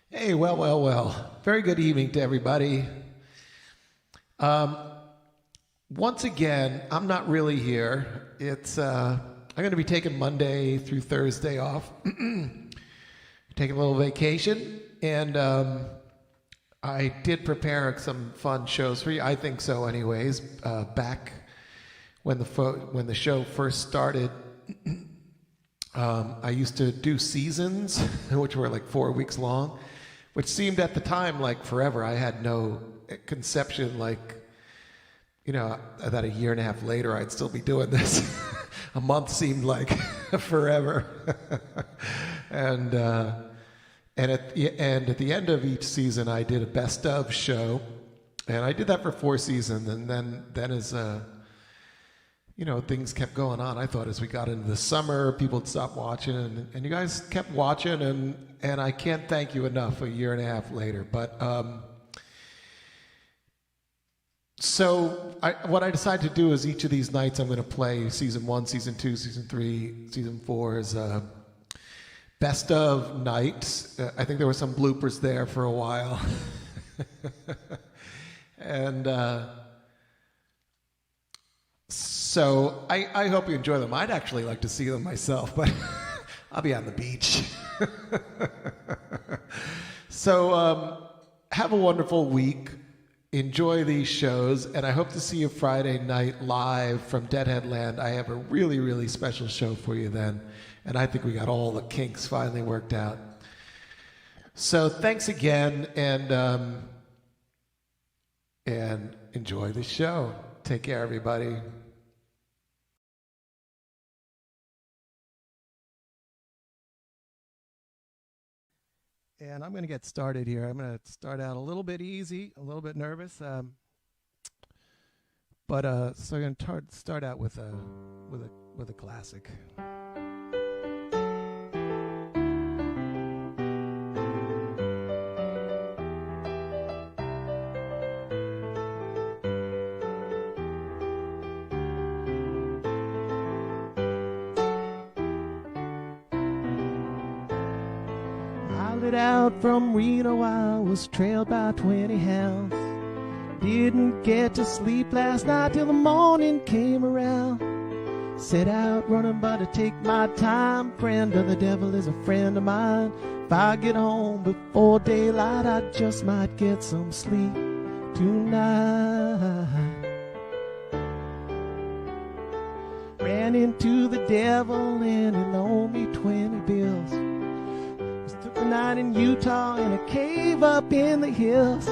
Hey, well. Very good evening to everybody. Um, Once again, I'm not really here. I'm going to be taking Monday through Thursday off, taking a little vacation, and I did prepare some fun shows for you. I think so, anyways. Back when the show first started, I used to do seasons, which were like 4 weeks long, which seemed at the time like forever. I had no conception, that a year and a half later I'd still be doing this. A month seemed like forever. and at the end of each season, I did a best of show, and I did that for 4 seasons. And then as things kept going on. I thought as we got into the summer, people would stop watching, and you guys kept watching, and I can't thank you enough a year and a half later. But what I decided to do is each of these nights I'm going to play season 1, season 2, season 3, season 4 as best of nights. I think there were some bloopers there for a while. and So I hope you enjoy them. I'd actually like to see them myself, but I'll be on the beach. So have a wonderful week. Enjoy these shows, and I hope to see you Friday night live from Deadhead Land. I have a really, really special show for you then, and I think we got all the kinks finally worked out. So thanks again, and enjoy the show. Take care, everybody. And I'm going to get started here. I'm going to start out a little bit easy, a little bit nervous, so I'm going to start out with a classic. Out from Reno, I was trailed by 20 hounds. Didn't get to sleep last night till the morning came around. Set out running, but to take my time. Friend of the devil is a friend of mine. If I get home before daylight, I just might get some sleep tonight. Ran into the devil and he loaned me 20 bills. Took a night in Utah in a cave up in the hills.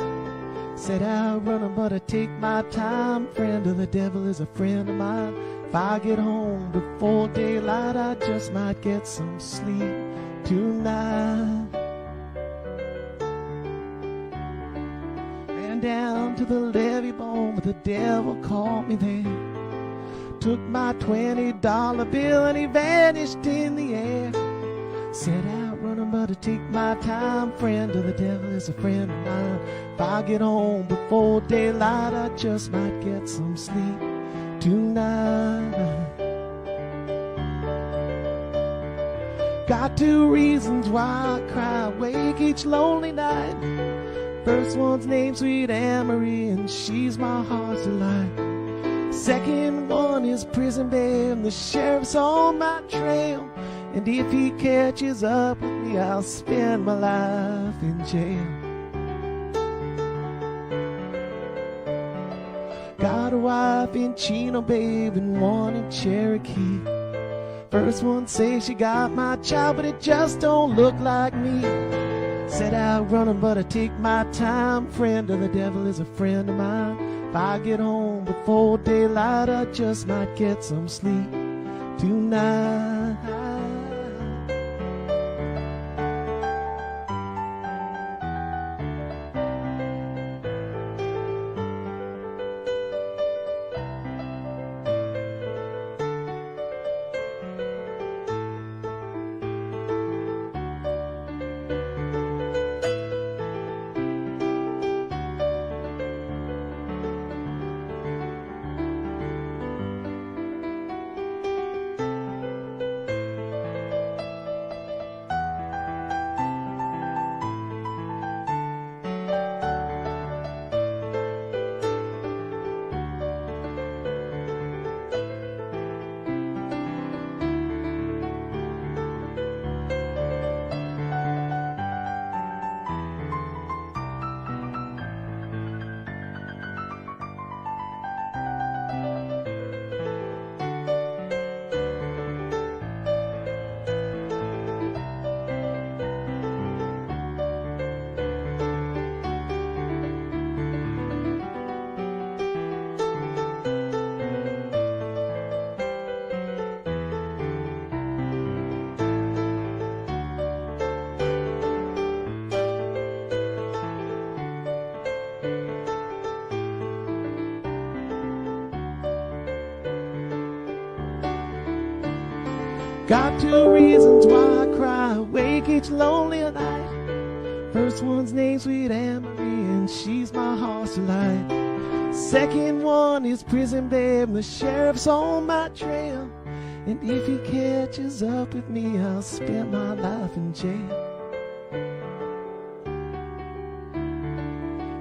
Set out running, but I take my time. Friend of the devil is a friend of mine. If I get home before daylight, I just might get some sleep tonight. Ran down to the levee bone, but the devil caught me there. Took my $20 bill and he vanished in the air. Set out running, but to take my time. Friend of the devil is a friend of mine. If I get home before daylight, I just might get some sleep tonight. Got 2 reasons why I cry awake each lonely night. First one's named Sweet Amory, and she's my heart's delight. Second one is prison babe, and the sheriff's on my trail. And if he catches up with me, I'll spend my life in jail. Got a wife in Chino, babe, and one in Cherokee. First one says she got my child, but it just don't look like me. Set out running, but I take my time. Friend of the devil is a friend of mine. If I get home before daylight, I just might get some sleep tonight. Got two reasons why I cry awake each lonely night. First one's named Sweet Anne-Marie, and she's my heart's delight. Second one is Prison Babe, the sheriff's on my trail. And if he catches up with me, I'll spend my life in jail.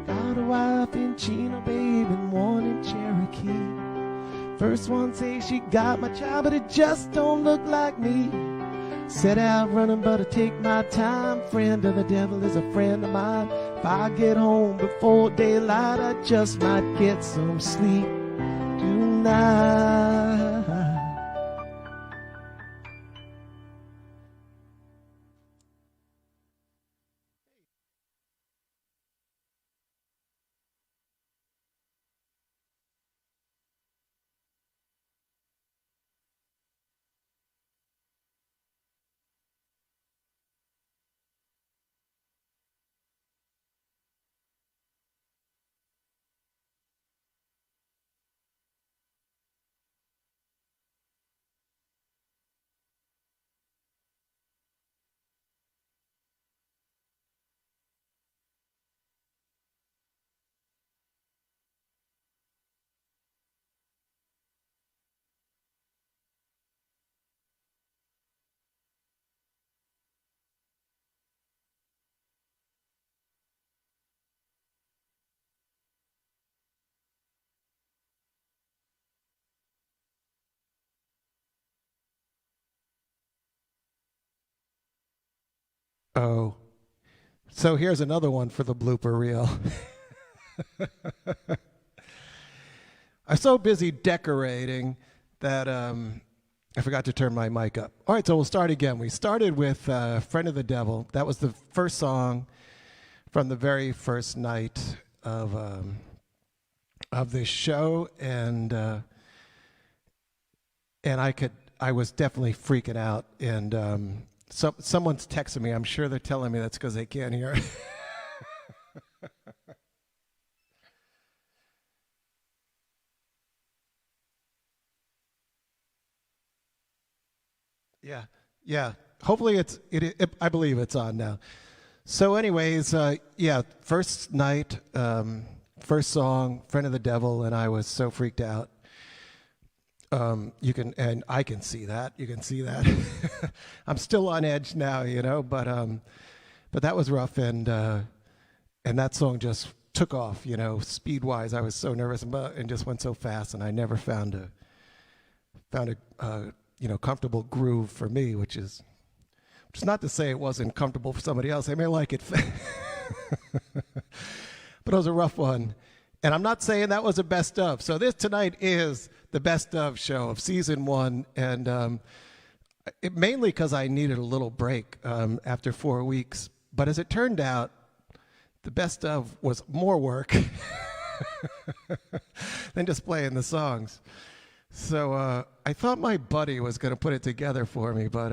Got a wife in Chino, babe, and one in Cherokee. First one says she got my child, but it just don't look like me. Set out running, but I take my time. Friend of the devil is a friend of mine. If I get home before daylight, I just might get some sleep tonight. Oh, so here's another one for the blooper reel. I'm so busy decorating that I forgot to turn my mic up. All right, so we'll start again. We started with Friend of the Devil. That was the first song from the very first night of this show, and I was definitely freaking out, and someone's texting me. I'm sure they're telling me that's because they can't hear. Yeah. Hopefully I believe it's on now. So, anyways, yeah. First night, first song, "Friend of the Devil," and I was so freaked out. And I can see that. You can see that. I'm still on edge now, but that was rough, and that song just took off, speed-wise. I was so nervous and just went so fast, and I never found a comfortable groove for me, which is not to say it wasn't comfortable for somebody else. They may like it, but it was a rough one. And I'm not saying that was a best of. So this tonight is the best of show of season 1, and mainly because I needed a little break after 4 weeks. But as it turned out, the best of was more work than just playing the songs. So I thought my buddy was going to put it together for me, but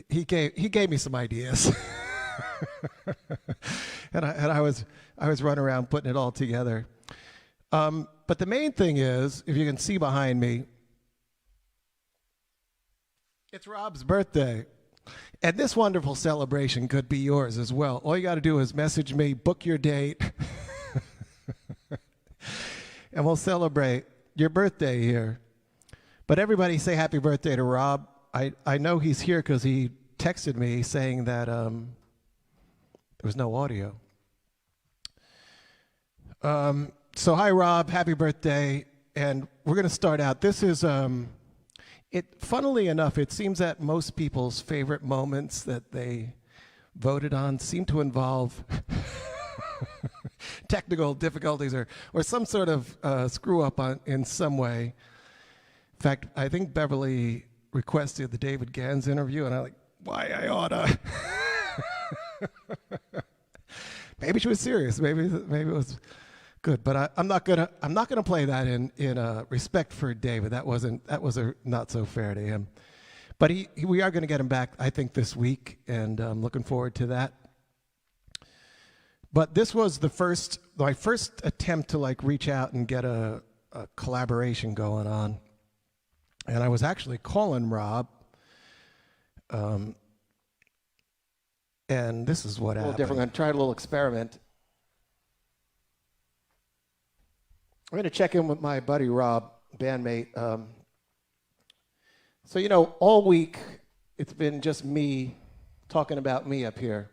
he gave me some ideas. and I was running around putting it all together. But the main thing is, if you can see behind me, it's Rob's birthday. And this wonderful celebration could be yours as well. All you got to do is message me, book your date, and we'll celebrate your birthday here. But everybody say happy birthday to Rob. I know he's here because he texted me saying that there was no audio. So hi, Rob. Happy birthday. And we're going to start out. This is, funnily enough, it seems that most people's favorite moments that they voted on seem to involve technical difficulties or some sort of screw up in some way. In fact, I think Beverly requested the David Gans interview, and I'm like, why I oughta. Maybe she was serious. Maybe it was good, but I'm not gonna play that in respect for David. That was not so fair to him. But we are going to get him back, I think, this week, and I'm looking forward to that. But this was my first attempt to reach out and get a collaboration going on. And I was actually calling Rob, and this is what happened. A little different. I'm going to try a little experiment. I'm going to check in with my buddy Rob, bandmate. So, you know, all week it's been just me talking about me up here.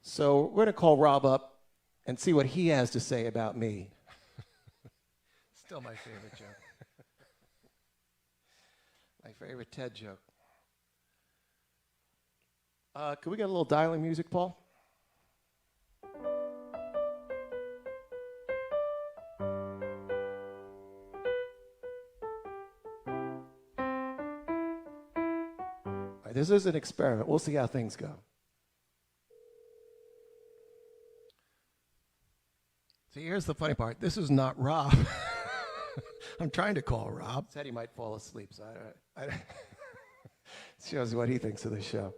So we're going to call Rob up and see what he has to say about me. Still my favorite joke. My favorite TED joke. Could we get a little dialing music, Paul? All right, this is an experiment. We'll see how things go. See, here's the funny part. This is not Rob. I'm trying to call Rob. Said he might fall asleep, so I shows what he thinks of the show.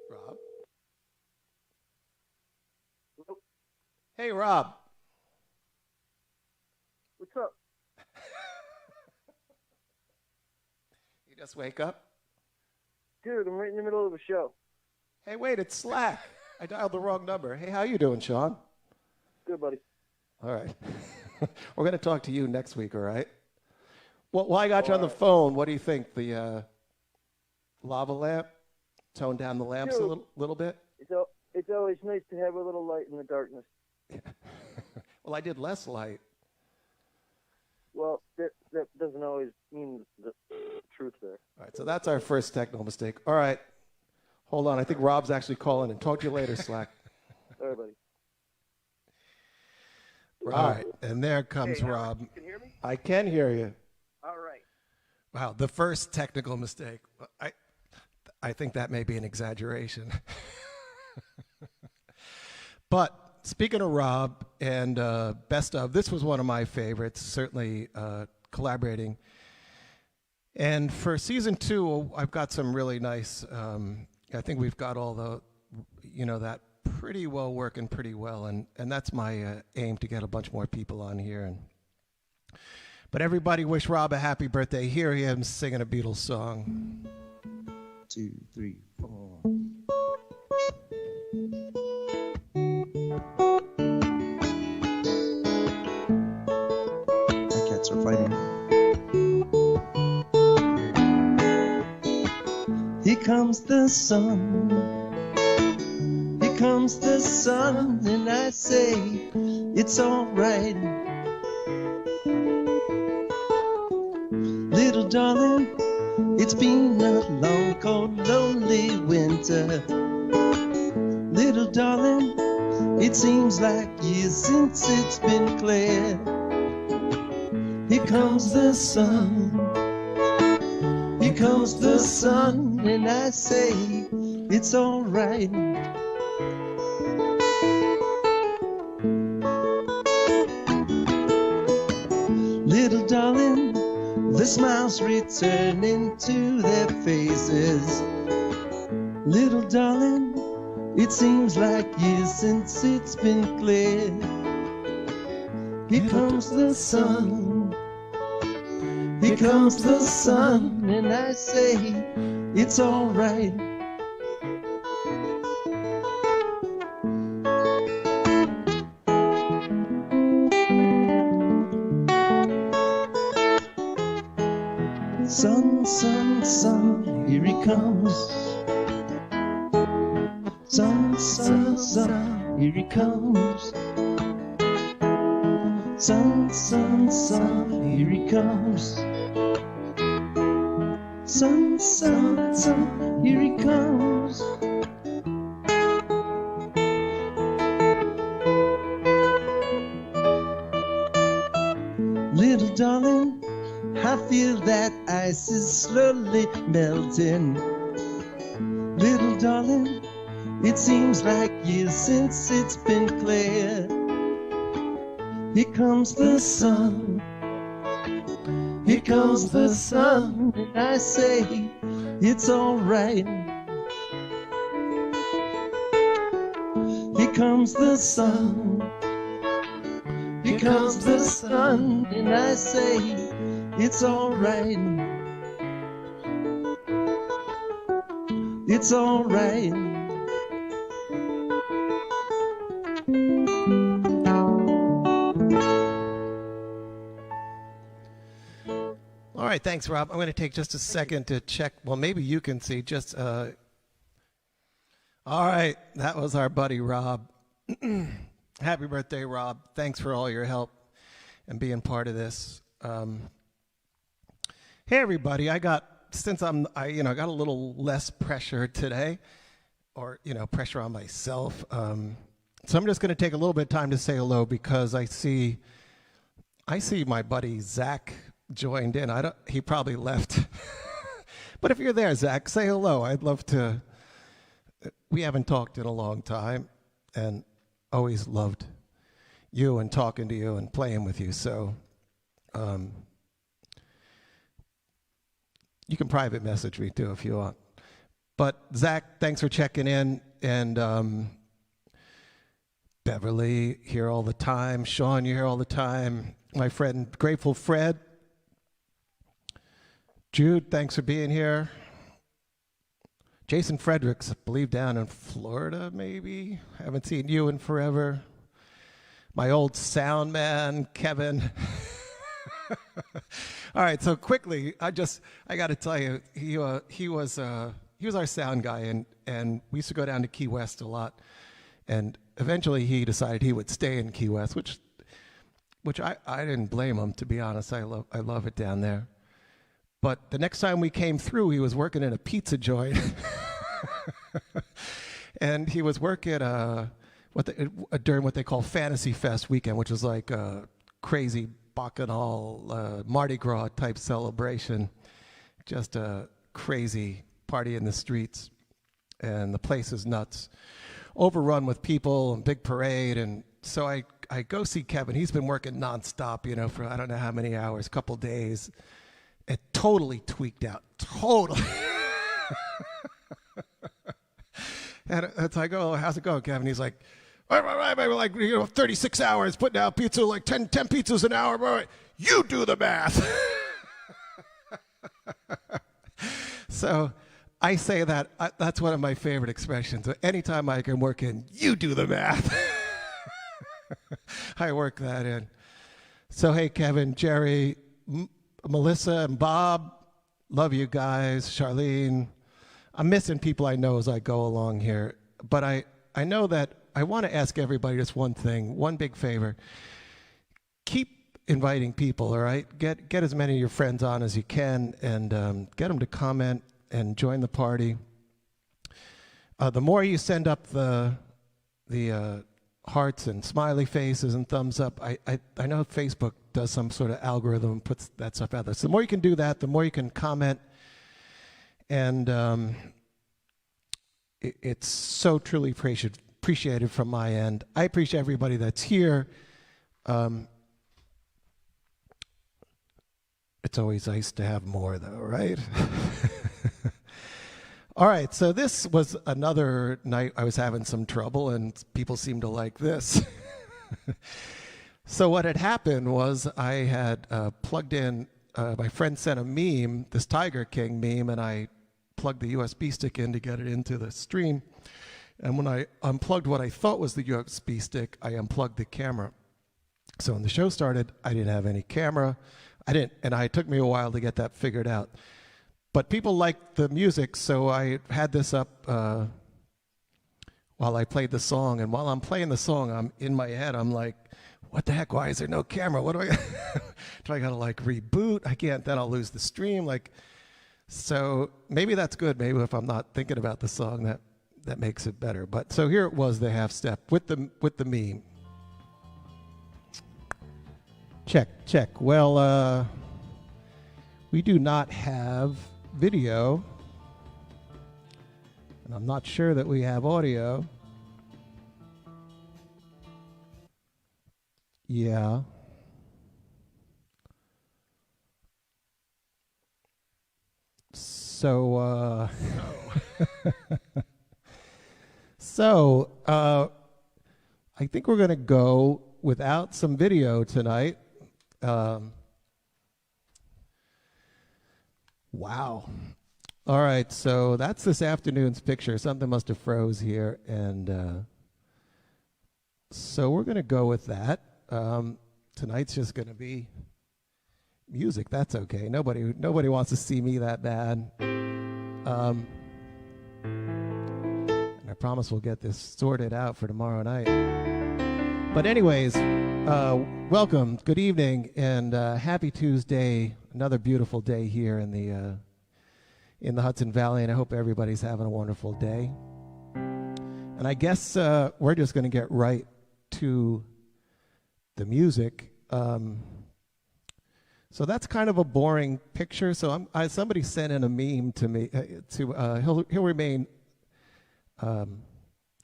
Rob? Nope. Hey, Rob. What's up? You just wake up? Dude, I'm right in the middle of a show. Hey, wait, it's Slack. I dialed the wrong number. Hey, how you doing, Sean? Good, buddy. All right. We're going to talk to you next week, all right? Well, while I got you on the phone, what do you think? The lava lamp? Tone down the lamps a little bit? It's always nice to have a little light in the darkness. Well, I did less light. Well, that doesn't always mean the truth there. All right, so that's our first technical mistake. All right. Hold on. I think Rob's actually calling in. Talk to you later, Slack. All right, buddy. All right, and there comes Rob. You can hear me? I can hear you. All right. Wow, the first technical mistake. I think that may be an exaggeration. But speaking of Rob and Best Of, this was one of my favorites, certainly collaborating. And for season 2, I've got some really nice, I think we've got all the, that pretty well working pretty well. And that's my aim, to get a bunch more people on here. But everybody wish Rob a happy birthday. Here he is singing a Beatles song. 2, 3, 4. My cats are fighting. Here comes the sun. Here comes the sun, and I say it's all right. Little darling, it's been a long, cold, lonely winter. Little darling, it seems like years since it's been clear. Here comes the sun. Here comes the sun, and I say it's all right. Little darling, the smiles returning to their faces. Little darling, it seems like years since it's been clear. Here comes the sun. Here comes the sun, and I say it's all right. Sun, sun, sun, here he comes. Sun, sun, sun, here he comes. Sun, sun, sun, here he comes. Sun, sun, sun, here he comes. Little darling, I feel that ice is slowly melting. Little darling, it seems like years since it's been clear. Here comes the sun. Here comes the sun, and I say it's all right. Here comes the sun. here comes the sun, and I say it's alright. It's alright. All right, thanks, Rob. I'm going to take just a second to check. Well, maybe you can see. All right, that was our buddy Rob. Happy birthday, Rob. Thanks for all your help and being part of this. Hey, everybody. I got a little less pressure today, or pressure on myself. So I'm just going to take a little bit of time to say hello because I see my buddy Zach joined in. He probably left. But if you're there, Zach, say hello. I'd love to. We haven't talked in a long time, and always loved you and talking to you and playing with you. So you can private message me too if you want. But Zach, thanks for checking in. And Beverly, here all the time. Sean, you're here all the time. My friend, Grateful Fred. Jude, thanks for being here. Jason Fredericks, I believe down in Florida, maybe. Haven't seen you in forever. My old sound man, Kevin. All right, so quickly, I got to tell you, he was our sound guy, and we used to go down to Key West a lot. And eventually, he decided he would stay in Key West, which I didn't blame him, to be honest. I love it down there. But the next time we came through, he was working in a pizza joint. And he was working during what they call Fantasy Fest weekend, which was like a crazy bacchanal Mardi Gras type celebration. Just a crazy party in the streets. And the place is nuts. Overrun with people and big parade. And so I go see Kevin. He's been working nonstop, for I don't know how many hours, couple days. It totally tweaked out. Totally. And it's like, oh, how's it going, Kevin? He's like, all right, we're like, 36 hours, putting out pizza, like 10 pizzas an hour. Right. You do the math. So I say that's one of my favorite expressions. Anytime I can work in, you do the math. I work that in. So, hey, Kevin, Jerry, Melissa and Bob, love you guys. Charlene, I'm missing people I know as I go along here. But I know that I want to ask everybody just one thing, one big favor. Keep inviting people, all right? Get as many of your friends on as you can and get them to comment and join the party. The more you send up the hearts and smiley faces and thumbs up, I know Facebook does some sort of algorithm and puts that stuff out there. So the more you can do that, the more you can comment. And it's so truly appreciated from my end. I appreciate everybody that's here. It's always nice to have more, though, right? All right, so this was another night I was having some trouble, and people seemed to like this. So what had happened was I had plugged in, my friend sent a meme, this Tiger King meme, and I plugged the USB stick in to get it into the stream. And when I unplugged what I thought was the USB stick, I unplugged the camera. So when the show started, I didn't have any camera. And it took me a while to get that figured out. But people liked the music, so I had this up while I played the song. And while I'm playing the song, I'm in my head, I'm like, what the heck? Why is there no camera? What do I gotta like reboot? I can't. Then I'll lose the stream. So maybe that's good. Maybe if I'm not thinking about the song, that makes it better. But so here it was, the half step with the meme. Check. Well, we do not have video, and I'm not sure that we have audio. Yeah. So, I think we're going to go without some video tonight. Wow. All right, so that's this afternoon's picture. Something must have froze here, and so we're going to go with that. Tonight's just going to be music. That's okay. Nobody wants to see me that bad. And I promise we'll get this sorted out for tomorrow night. But anyways, welcome, good evening, and happy Tuesday. Another beautiful day here in the Hudson Valley, and I hope everybody's having a wonderful day. And I guess we're just going to get right to the music. So that's kind of a boring picture. So somebody sent in a meme to me. He'll remain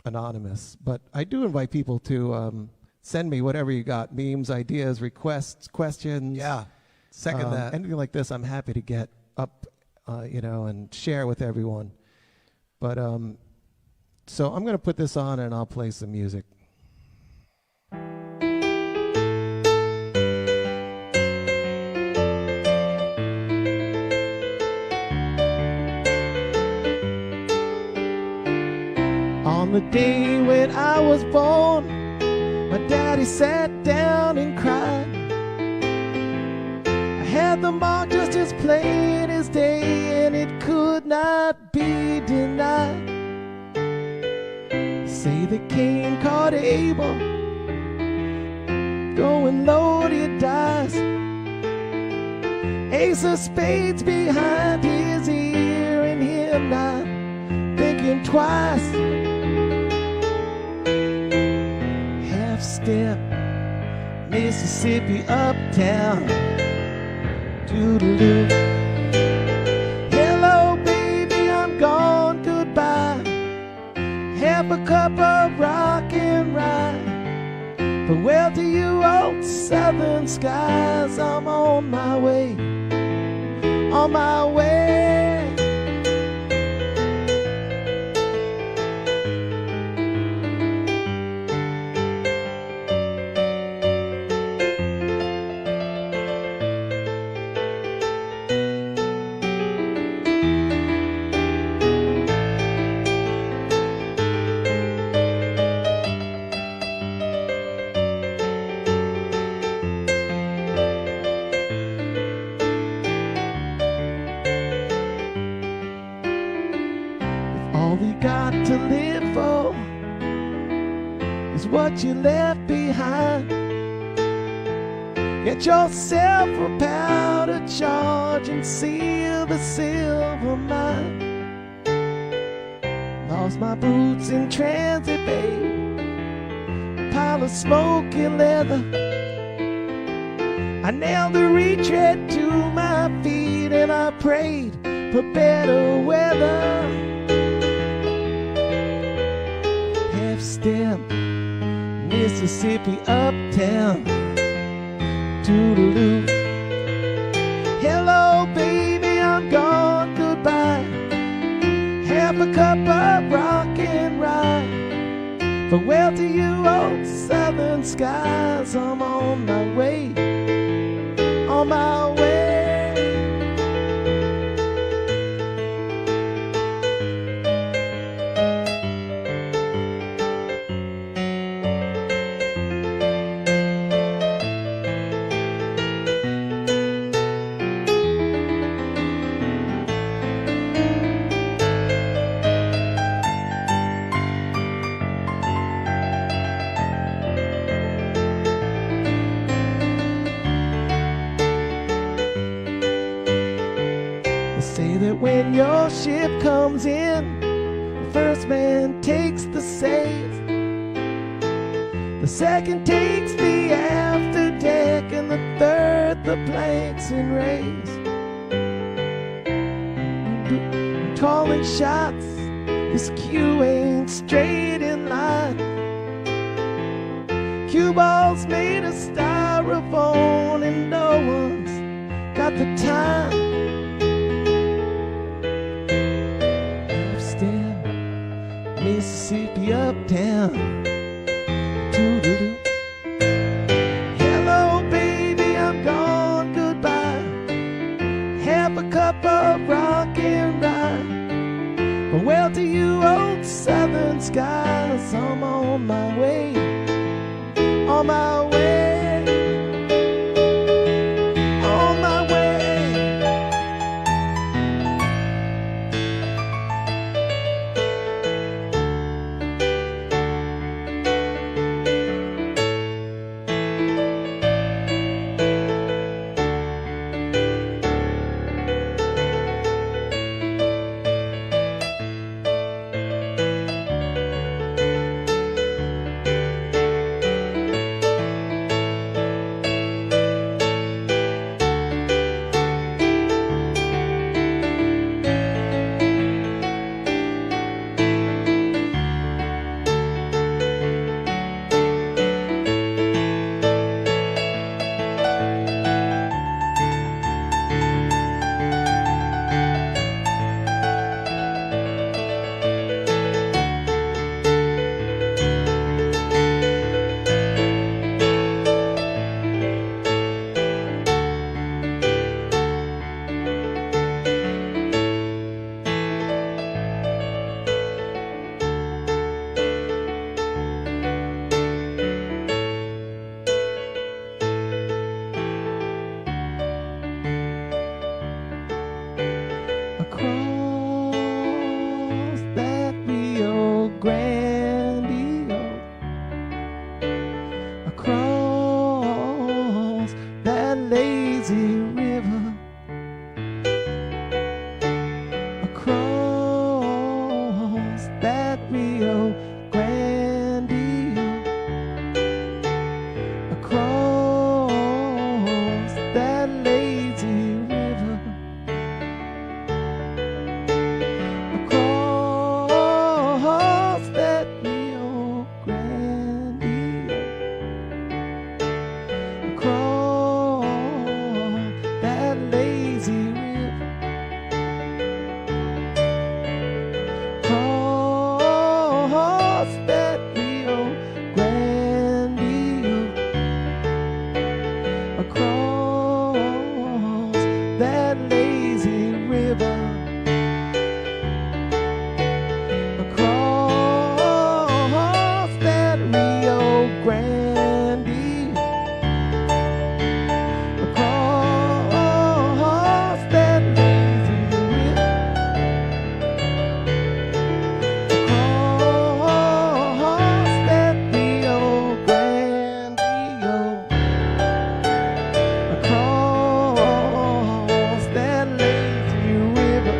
anonymous, but I do invite people to send me whatever you got: memes, ideas, requests, questions. Yeah, second that. Anything like this, I'm happy to get up, and share with everyone. But so I'm going to put this on and I'll play some music. On the day when I was born, my daddy sat down and cried. I had the mark just as plain as day, and it could not be denied. Say that Cain caught Abel, throwing loaded dice. Ace of spades behind his ear, and him not thinking twice. Half-step, Mississippi uptown, doodle-doo. Hello, baby, I'm gone, goodbye. Half a cup of rock and rye. Farewell to you, old southern skies. I'm on my way, on my way. To live for is what you left behind. Get yourself a powder charge and seal the silver mine. Lost my boots in transit, babe, a pile of smoky leather. I nailed the retread to my feet and I prayed for better weather. Half-step, Mississippi uptown, toodaloo. Hello, baby, I'm gone, goodbye. Half a cup of rock and rye. Farewell to you, old southern skies. I'm on my way, on my way. Say that when your ship comes in, the first man takes the sails, the second takes the after deck, and the third the planks and rails. Calling shots, this cue ain't straight in line. Cue balls made of styrofoam, and no one's got the time. Mississippi uptown, toodaloo. skies. I'm on my way, on my way, on my way. Across that Rio Grande, across that lazy river, across that Rio Grande, across that lazy river. Across that Rio Grande, across that lazy river, across that Rio Grande, across that lazy river. Across that Rio Grande, across that lazy river, across that Rio Grande, across that lazy river.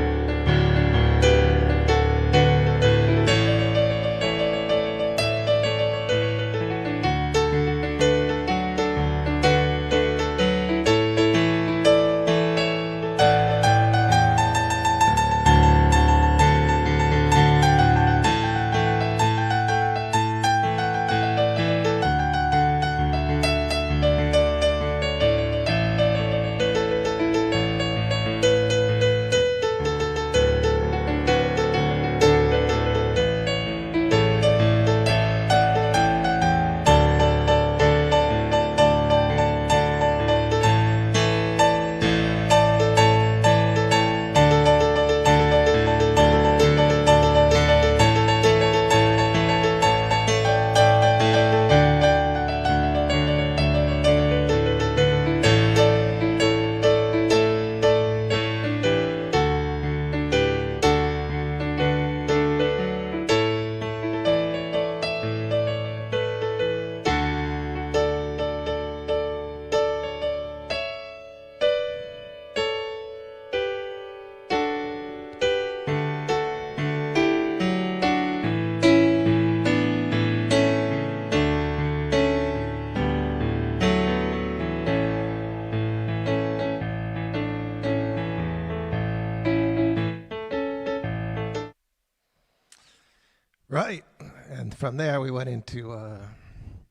Right, and from there we went into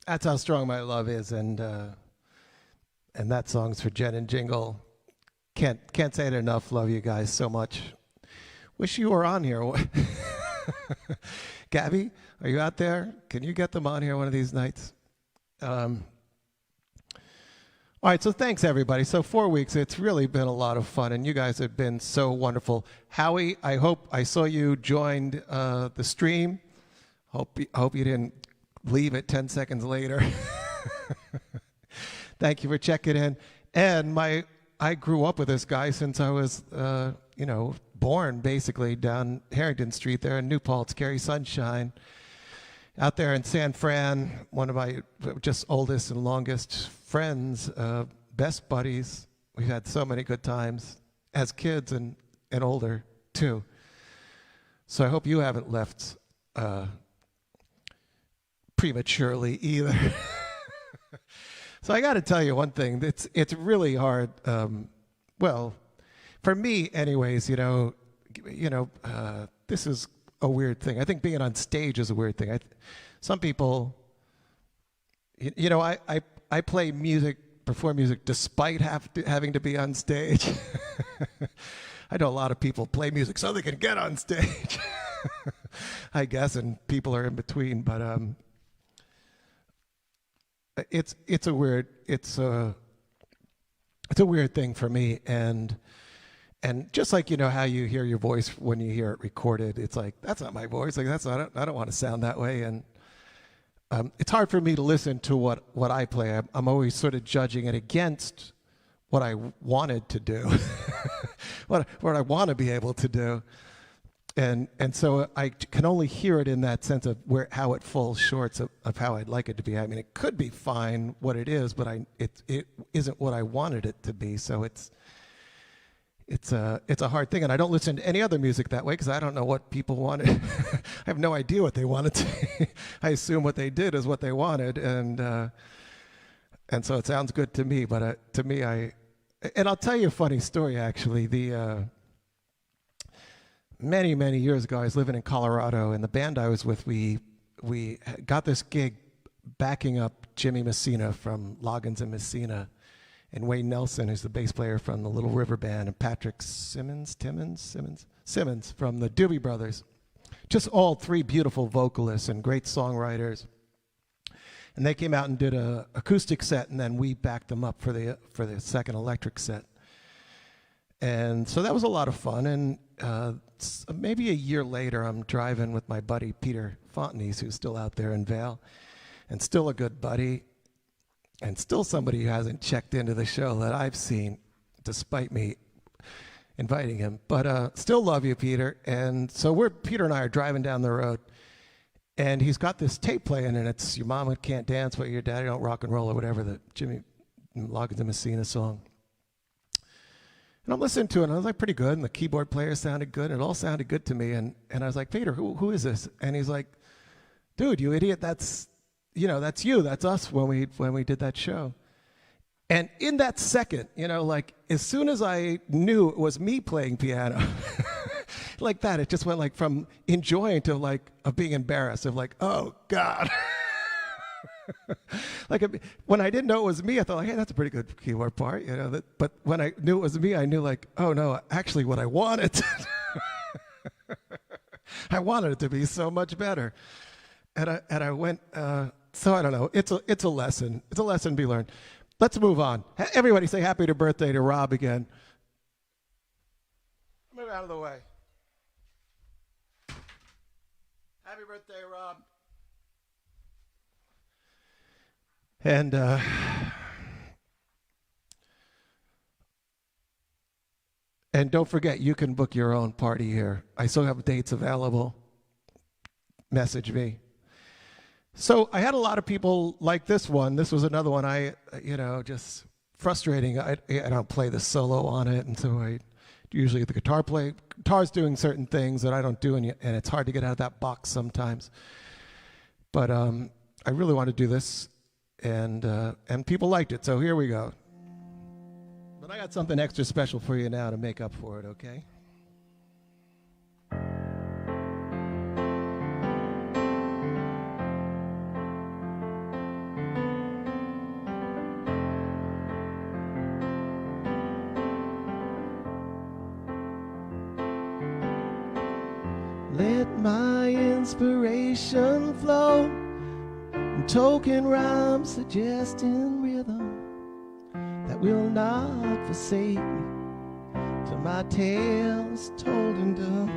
"That's How Strong My Love Is," and that song's for Jen and Jingle. Can't say it enough. Love you guys so much. Wish you were on here. Gabby, are you out there? Can you get them on here one of these nights? All right, so thanks everybody. So 4 weeks, it's really been a lot of fun, and you guys have been so wonderful. Howie, I hope I saw you joined the stream. Hope you didn't leave it 10 seconds later. Thank you for checking in. And I grew up with this guy since I was, born basically down Harrington Street there in New Paltz, Gary Sunshine. Out there in San Fran, one of my just oldest and longest friends, best buddies. We've had so many good times as kids and older too. So I hope you haven't left prematurely either. So I got to tell you one thing. It's really hard. Well, for me, anyways. This is a weird thing. I think being on stage is a weird thing. Some people, I play music, perform music, despite having to be on stage. I know a lot of people play music so they can get on stage, I guess, and people are in between. But it's a weird thing for me, and just like how you hear your voice when you hear it recorded, it's like that's not my voice. Like I don't want to sound that way, and it's hard for me to listen to what I play. I'm always sort of judging it against what I wanted to do, what I want to be able to do, and so I can only hear it in that sense of how it falls short of how I'd like it to be. I mean, it could be fine what it is, but it isn't what I wanted it to be. So it's a hard thing, and I don't listen to any other music that way because I don't know what people wanted. I have no idea what they wanted to. I assume what they did is what they wanted, and so it sounds good to me. But to me, and I'll tell you a funny story actually. Many years ago, I was living in Colorado, and the band I was with, we got this gig backing up Jimmy Messina from Loggins and Messina, and Wayne Nelson, who's the bass player from the Little River Band, and Patrick Simmons from the Doobie Brothers. Just all three beautiful vocalists and great songwriters. And they came out and did a acoustic set, and then we backed them up for the second electric set. And so that was a lot of fun. And maybe a year later, I'm driving with my buddy Peter Fontenese, who's still out there in Vail, and still a good buddy, and still somebody who hasn't checked into the show that I've seen, despite me inviting him. But still love you, Peter. And so Peter and I are driving down the road, and he's got this tape playing, and it's Your Mama Can't Dance, but Your Daddy Don't Rock and Roll, or whatever, the Jimmy Loggins and Messina song. And I'm listening to it, and I was like, pretty good, and the keyboard player sounded good, and it all sounded good to me. And I was like, Peter, who is this? And he's like, dude, you idiot, that's you, that's us when we did that show. And in that second, as soon as I knew it was me playing piano, like that, it just went like from enjoying to like of being embarrassed, of like, oh God. Like when I didn't know it was me, I thought, like, hey, that's a pretty good keyboard part, but when I knew it was me, I knew like, oh no, actually what I wanted, I wanted it to be so much better. And I went, so I don't know, it's a lesson. It's a lesson to be learned. Let's move on. Everybody say happy birthday to Rob again. Move out of the way. Happy birthday, Rob. And don't forget, you can book your own party here. I still have dates available. Message me. So I had a lot of people like this one. This was another one just frustrating. I don't play the solo on it, and so I usually the guitar's doing certain things that I don't do, and it's hard to get out of that box sometimes. But I really want to do this, and people liked it, so here we go. But I got something extra special for you now to make up for it, okay? Let my inspiration flow, token rhyme suggesting rhythm that will not forsake me till my tale is told and done.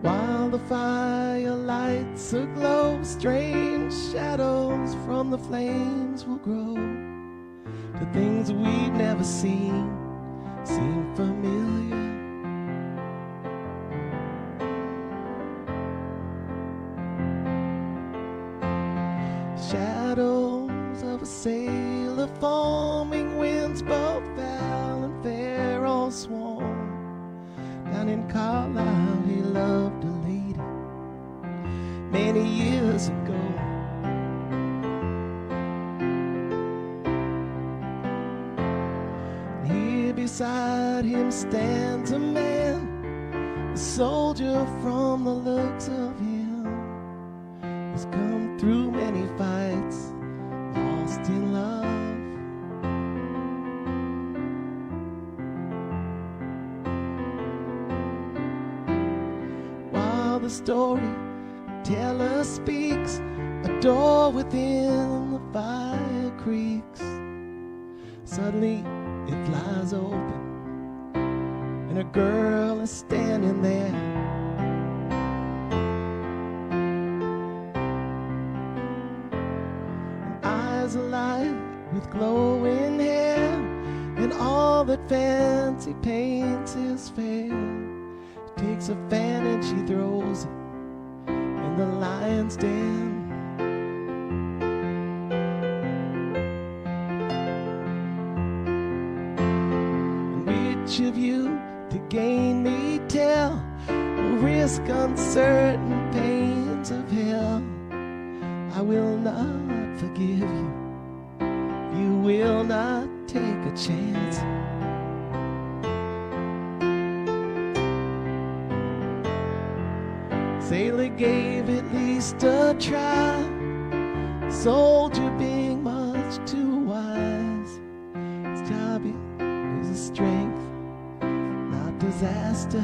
While the fire lights aglow, strange shadows from the flames will grow. The things we've never seen seem familiar. Shadows of a sailor forming, winds both foul and fair all swarm. Down in Carlisle he loved a lady many years ago. And here beside him stands a man, a soldier from the looks of him. He's come through many fights, lost in love. While the storyteller speaks, a door within the fire creaks. Suddenly it flies open, and a girl is standing there. Eyes alive with glowing hair, and all that fancy paints is fair. She takes a fan and she throws it in the lion's den. And which of you to gain me tell will risk uncertain pains of hell? I will not forgive you. You will not take a chance. Sailor gave at least a try, soldier being much too wise. His job is a strength, not disaster.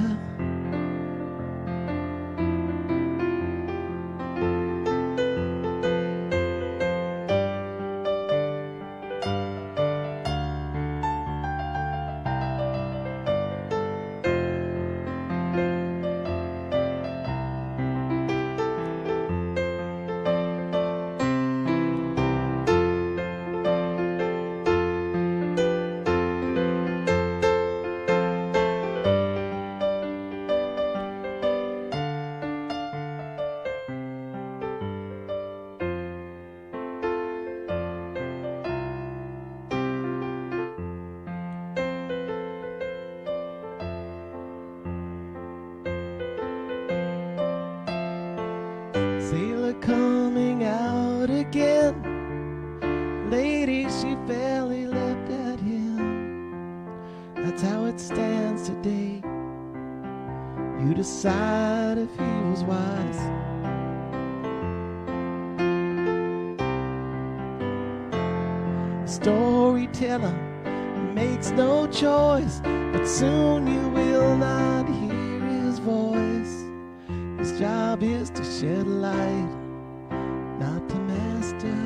Sailor coming out again, lady she fairly leapt at him. That's how it stands today. You decide if he was wise. Storyteller makes no choice, but soon you will not hear his voice. His job is to shed light, not to master.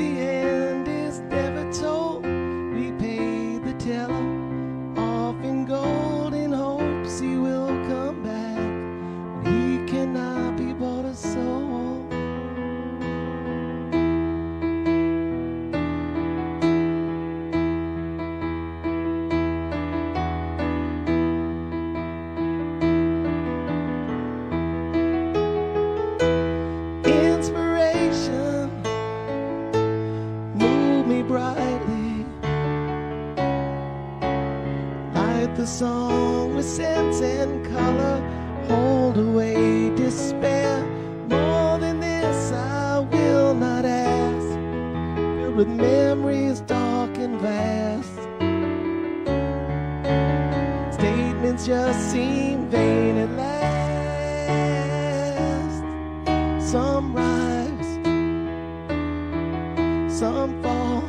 the end is never told. We paid the teller off in gold in hopes he will come back, but he cannot be bought or sold. Inspiration moved me brightly, light the song with sense and color, hold away despair. More than this I will not ask, filled with memories dark and vast. Statements just seem vain at last. Some rise, some fall,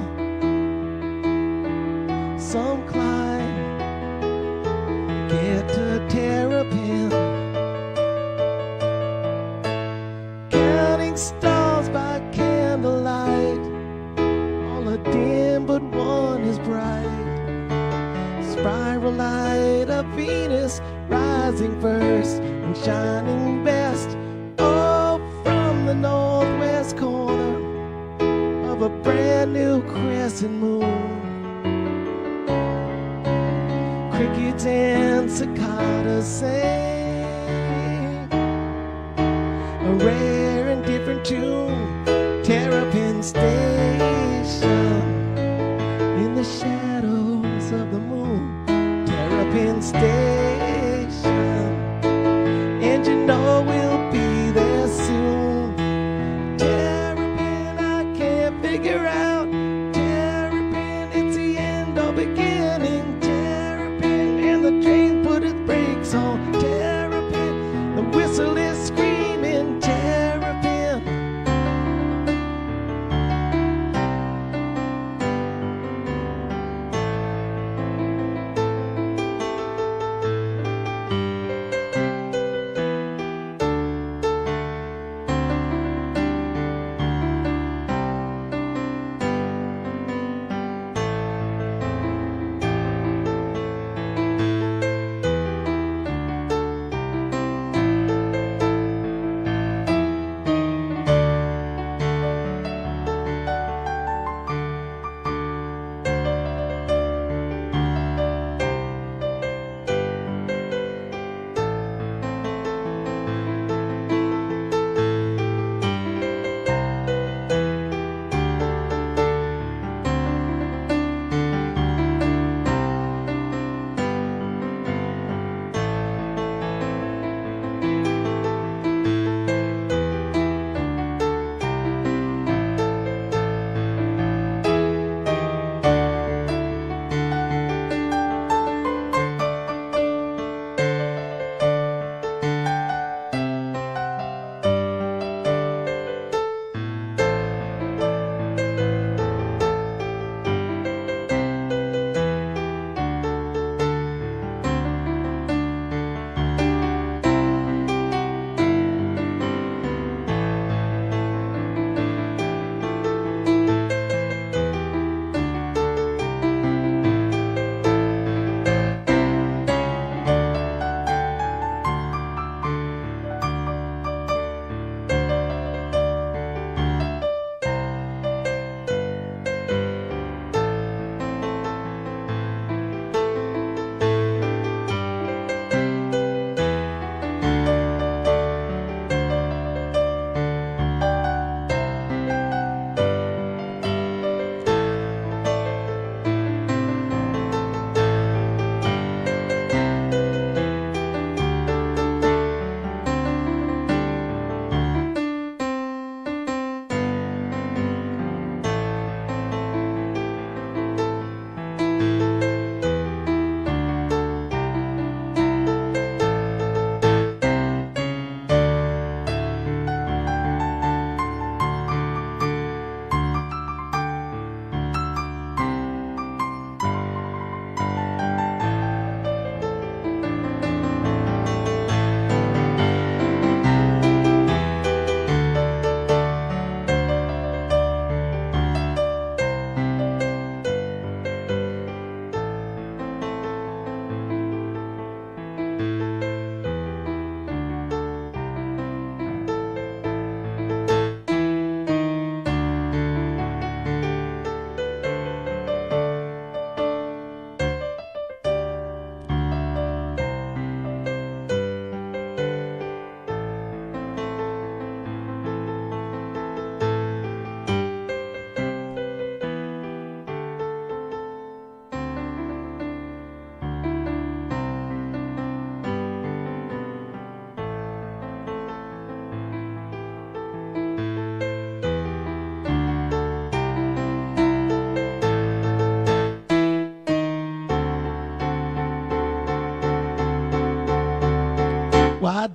some climb, get to Terrapin, counting stars by candlelight. All are dim but one is bright. Spiral light of Venus rising first and shining best. Oh, from the northwest corner of a brand new crescent moon, crickets and cicadas sing a rare and different tune. Terrapin Station in the shadows of the moon. Terrapin Station, and you know we'll be there soon. Terrapin, I can't figure out. Terrapin, it's the end or beginning. Terrapin, and the train put its brakes on. Terrapin, the whistle is screaming. Terrapin,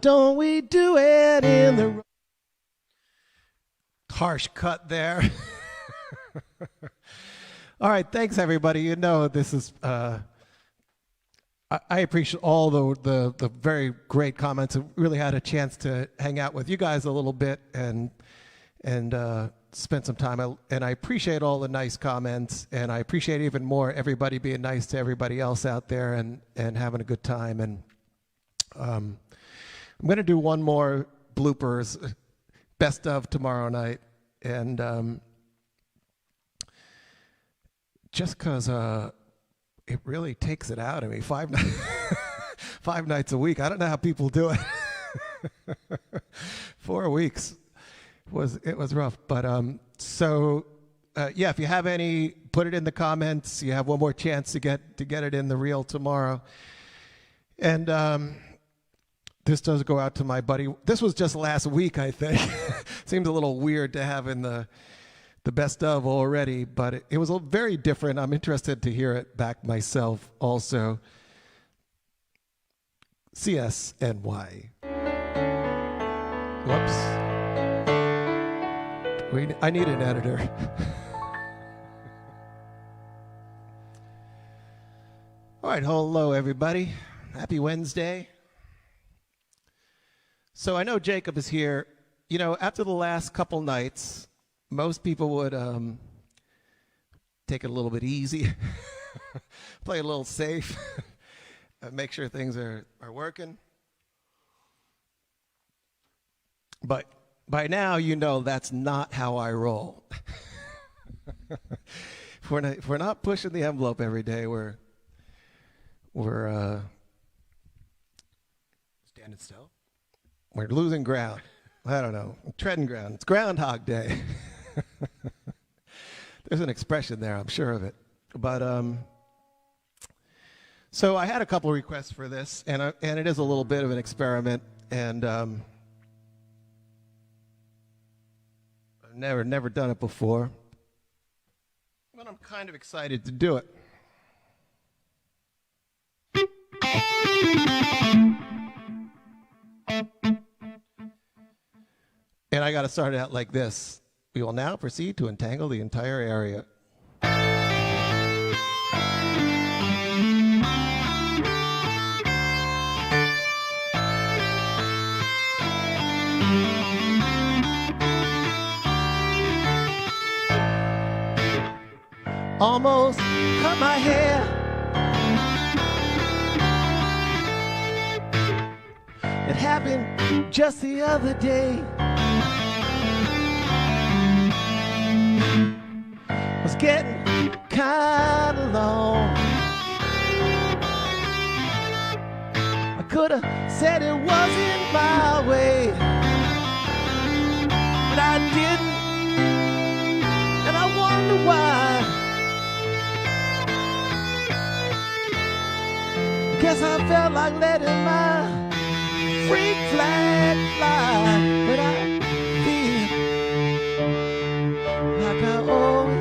don't we do it in the... Harsh cut there. All right, thanks everybody. You know, this is I appreciate all the very great comments. I really had a chance to hang out with you guys a little bit and spend some time. And I appreciate all the nice comments, and I appreciate even more everybody being nice to everybody else out there and having a good time. And I'm going to do one more bloopers, best of tomorrow night, and just because it really takes it out of me. 5 nights a week. I don't know how people do it. 4 weeks was rough. But yeah, if you have any, put it in the comments. You have one more chance to get it in the reel tomorrow. And this does go out to my buddy. This was just last week, I think. Seems a little weird to have in the best of already, but it was very different. I'm interested to hear it back myself also. CSNY. Whoops. I need an editor. All right, hello everybody. Happy Wednesday. So I know Jacob is here. You know, after the last couple nights, most people would take it a little bit easy, play a little safe, make sure things are working. But by now, you know that's not how I roll. If we're not pushing the envelope every day, we're standing still. We're losing ground. I don't know, treading ground. It's Groundhog Day. There's an expression there, I'm sure of it. But so I had a couple requests for this, and it is a little bit of an experiment, and I've never done it before, but I'm kind of excited to do it. And I got to start it out like this. We will now proceed to entangle the entire area. Almost cut my hair. It happened just the other day. Was getting kinda long. I could've said it wasn't my way, but I didn't, and I wonder why. Guess I felt like letting my freak flag fly, but I feel like I owe it.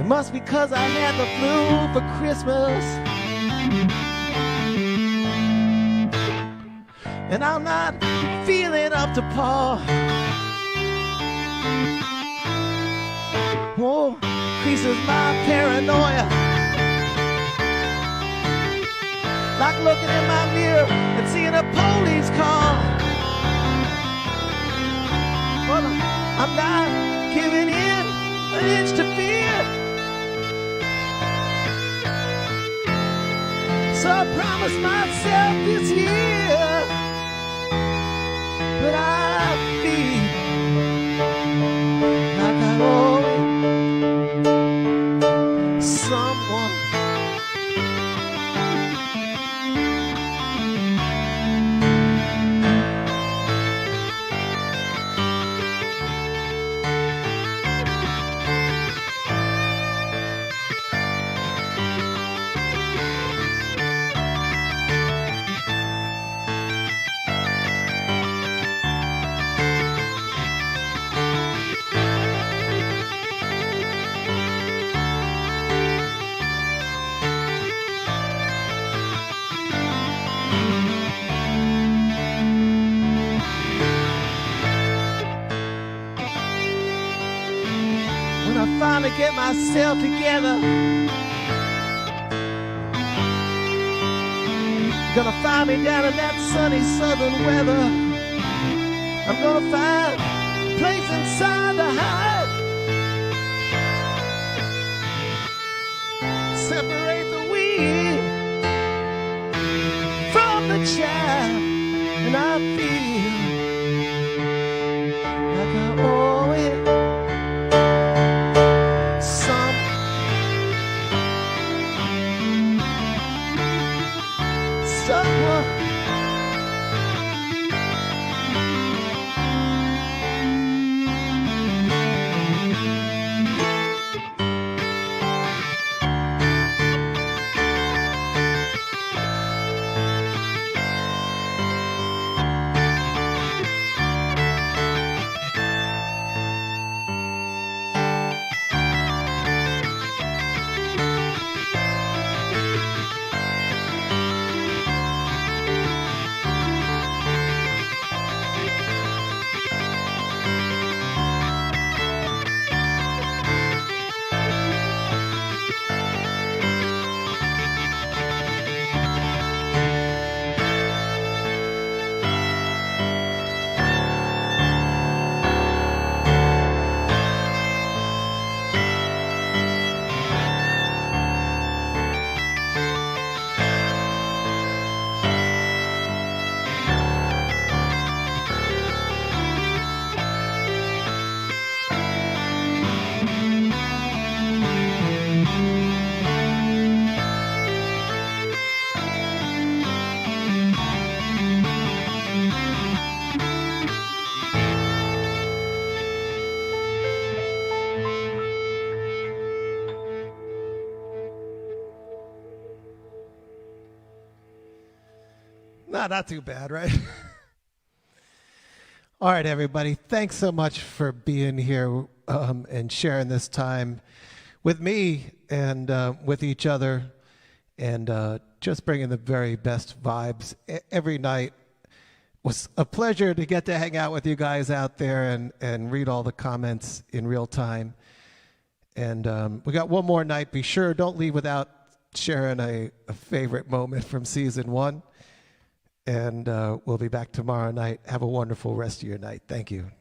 Must be 'cause I had the flu for Christmas, and I'm not feeling up to par. Oh, increases my paranoia, like looking in my mirror and seeing a police car. Well, I'm not giving in an inch to fear. So I promised myself this year, but I feel like I owe someone. when I finally get myself together. Gonna find me down in that sunny southern weather. I'm gonna find a place inside the hide. Separate the weed from the chaff, and I feel like I owe it someone. No, not too bad, right? All right, everybody. Thanks so much for being here and sharing this time with me and with each other, and just bringing the very best vibes every night. Was a pleasure to get to hang out with you guys out there and read all the comments in real time. And we got one more night. Be sure, don't leave without sharing a favorite moment from season 1. And we'll be back tomorrow night. Have a wonderful rest of your night. Thank you.